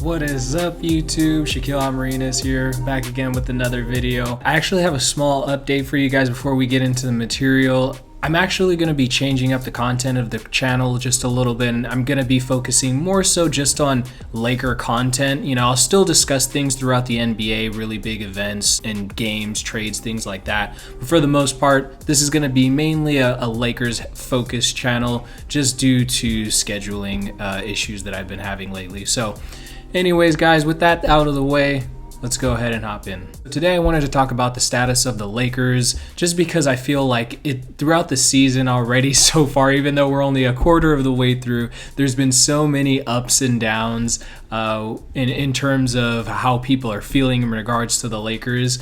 What is up, YouTube? Shaquille Amarinas here, back again with another video. I actually have a small update for you guys before we get into the material. I'm actually going to be changing up the content of the channel just a little bit, and I'm going to be focusing more so just on Laker content. You know, I'll still discuss things throughout the NBA, really big events and games, trades, things like that. But for the most part, this is going to be mainly a Lakers focused channel just due to scheduling issues that I've been having lately. So anyways, guys, with that out of the way, let's go ahead and hop in. Today I wanted to talk about the status of the Lakers, just because I feel like it throughout the season already so far, even though we're only a quarter of the way through, there's been so many ups and downs in terms of how people are feeling in regards to the Lakers.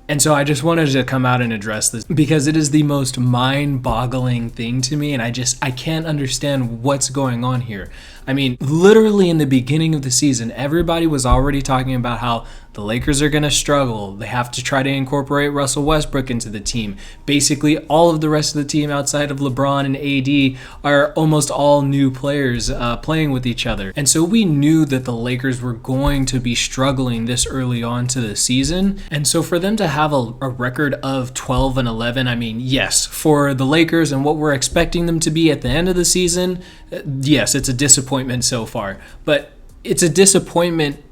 And so I just wanted to come out and address this because it is the most mind-boggling thing to me, and I can't understand what's going on here. I mean, literally in the beginning of the season, everybody was already talking about how the Lakers are going to struggle. They have to try to incorporate Russell Westbrook into the team. Basically, all of the rest of the team outside of LeBron and AD are almost all new players playing with each other. And so we knew that the Lakers were going to be struggling this early on to the season. And so for them to have a record of 12-11, I mean, yes, for the Lakers and what we're expecting them to be at the end of the season, yes, it's a disappointment so far. But it's a disappointment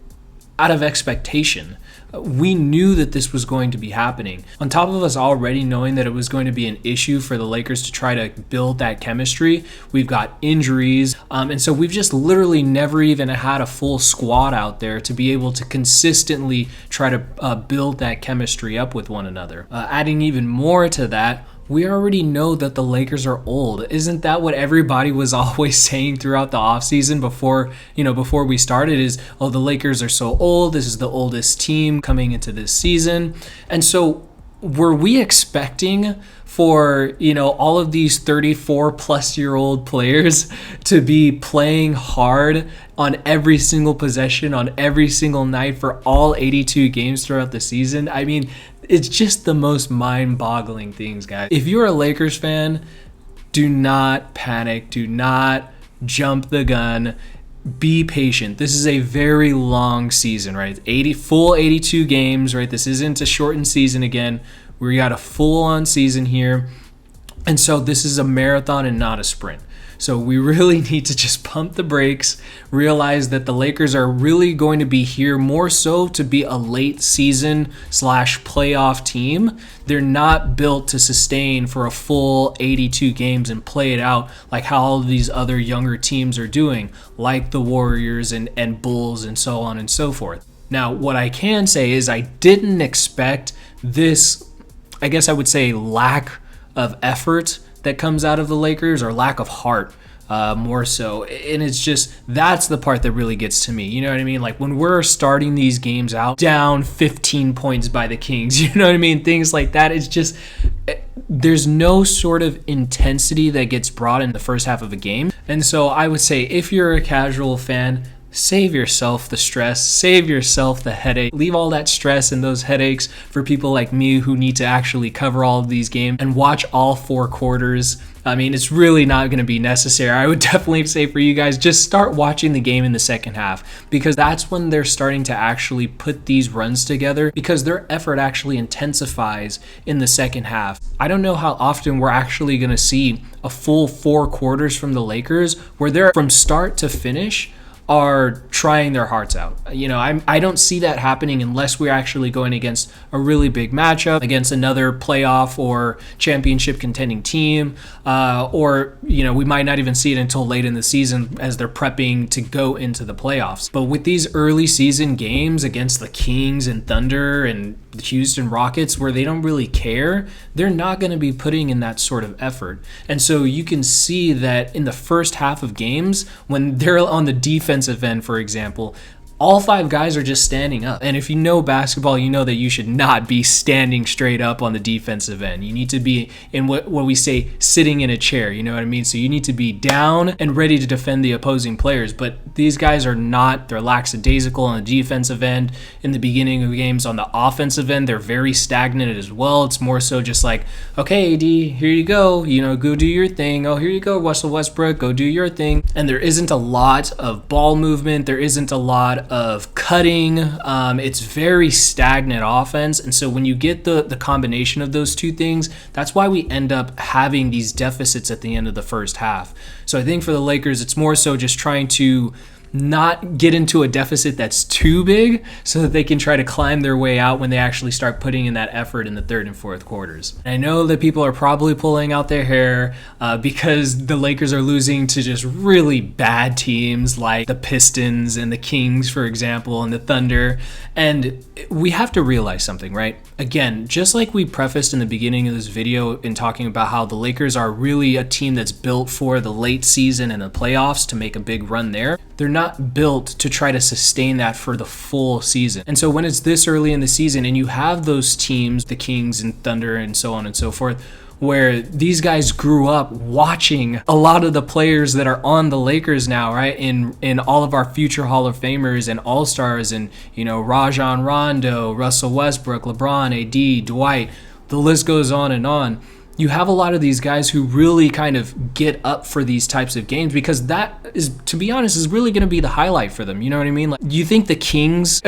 out of expectation. We knew that this was going to be happening. On top of us already knowing that it was going to be an issue for the Lakers to try to build that chemistry, we've got injuries. And so we've just literally never even had a full squad out there to be able to consistently try to build that chemistry up with one another. Adding even more to that, we already know that the Lakers are old. Isn't that what everybody was always saying throughout the offseason before we started is, oh, the Lakers are so old. This is the oldest team coming into this season. And so were we expecting for, all of these 34 plus year old players to be playing hard on every single possession, on every single night for all 82 games throughout the season? I mean, it's just the most mind-boggling things, guys. If you're a Lakers fan, do not panic. Do not jump the gun. Be patient. This is a very long season, right? Full 82 games, right? This isn't a shortened season again. We got a full-on season here. And so this is a marathon and not a sprint. So we really need to just pump the brakes, realize that the Lakers are really going to be here more so to be a late season / playoff team. They're not built to sustain for a full 82 games and play it out like how all of these other younger teams are doing, like the Warriors and Bulls and so on and so forth. Now, what I can say is I didn't expect this, I guess I would say, lack of effort that comes out of the Lakers, or lack of heart, more so. And it's just, that's the part that really gets to me. You know what I mean? Like when we're starting these games out down 15 points by the Kings, you know what I mean? Things like that. It's just, there's no sort of intensity that gets brought in the first half of a game. And so I would say, if you're a casual fan, save yourself the stress, save yourself the headache, leave all that stress and those headaches for people like me who need to actually cover all of these games and watch all 4 quarters. I mean, it's really not going to be necessary. I would definitely say for you guys, just start watching the game in the second half, because that's when they're starting to actually put these runs together, because their effort actually intensifies in the second half. I don't know how often we're actually going to see a full 4 quarters from the Lakers where they're from start to finish are trying their hearts out. I don't see that happening unless we're actually going against a really big matchup, against another playoff or championship contending team, or we might not even see it until late in the season as they're prepping to go into the playoffs. But with these early season games against the Kings and Thunder and the Houston Rockets, where they don't really care, they're not going to be putting in that sort of effort. And so you can see that in the first half of games, when they're on the defensive end, for example, all 5 guys are just standing up. And if you know basketball, you know that you should not be standing straight up on the defensive end. You need to be in what we say, sitting in a chair, you know what I mean? So you need to be down and ready to defend the opposing players. But these guys are not. They're lackadaisical on the defensive end in the beginning of games. On the offensive end, they're very stagnant as well. It's more so just like, okay, AD, here you go. Go do your thing. Oh, here you go, Russell Westbrook, go do your thing. And there isn't a lot of ball movement. There isn't a lot of cutting. It's very stagnant offense. And so when you get the combination of those two things, that's why we end up having these deficits at the end of the first half. So I think for the Lakers, it's more so just trying to not get into a deficit that's too big so that they can try to climb their way out when they actually start putting in that effort in the third and fourth quarters. And I know that people are probably pulling out their hair because the Lakers are losing to just really bad teams like the Pistons and the Kings, for example, and the Thunder. And we have to realize something, right? Again, just like we prefaced in the beginning of this video in talking about how the Lakers are really a team that's built for the late season and the playoffs to make a big run there, they're not built to try to sustain that for the full season. And so when it's this early in the season and you have those teams, the Kings and Thunder and so on and so forth, where these guys grew up watching a lot of the players that are on the Lakers now, right? In all of our future Hall of Famers and All-Stars and, you know, Rajon Rondo, Russell Westbrook, LeBron, AD, Dwight, the list goes on and on. You have a lot of these guys who really kind of get up for these types of games because that is, to be honest, is really going to be the highlight for them. You know what I mean? Like, you think the Kings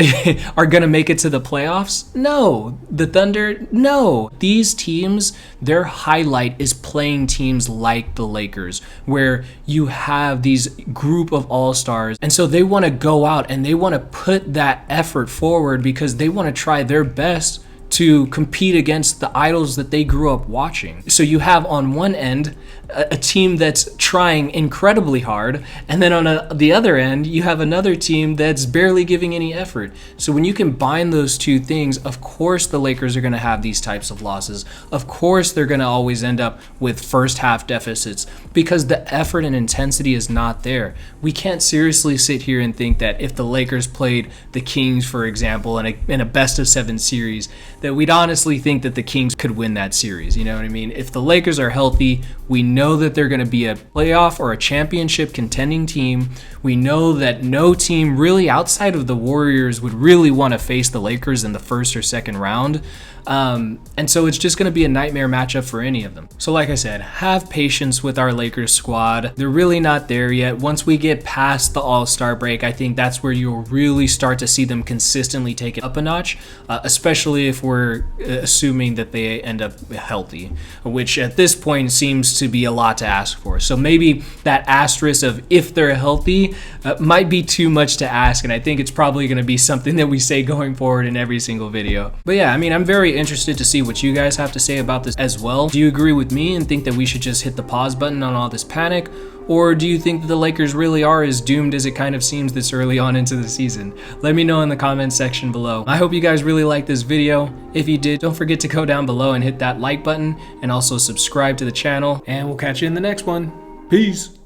are going to make it to the playoffs? No. The Thunder? No. These teams, their highlight is playing teams like the Lakers, where you have these group of all-stars. And so they want to go out and they want to put that effort forward because they want to try their best to compete against the idols that they grew up watching. So you have on one end a team that's trying incredibly hard, and then on the other end you have another team that's barely giving any effort. So when you combine those two things, of course the Lakers are going to have these types of losses. Of course they're going to always end up with first half deficits because the effort and intensity is not there. We can't seriously sit here and think that if the Lakers played the Kings, for example, in a best of 7 series, that we'd honestly think that the Kings could win that series. You know what I mean? If the Lakers are healthy, we know that they're going to be a playoff or a championship contending team. We know that no team really outside of the Warriors would really want to face the Lakers in the first or second round. And so it's just going to be a nightmare matchup for any of them. So like I said, have patience with our Lakers squad. They're really not there yet. Once we get past the All-Star break, I think that's where you'll really start to see them consistently take it up a notch, especially if we're assuming that they end up healthy, which at this point seems to be a lot to ask for. So maybe that asterisk of if they're healthy might be too much to ask, and I think it's probably going to be something that we say going forward in every single video. But yeah, I mean, I'm very interested to see what you guys have to say about this as well. Do you agree with me and think that we should just hit the pause button on all this panic? Or do you think that the Lakers really are as doomed as it kind of seems this early on into the season? Let me know in the comments section below. I hope you guys really liked this video. If you did, don't forget to go down below and hit that like button and also subscribe to the channel. And we'll catch you in the next one. Peace.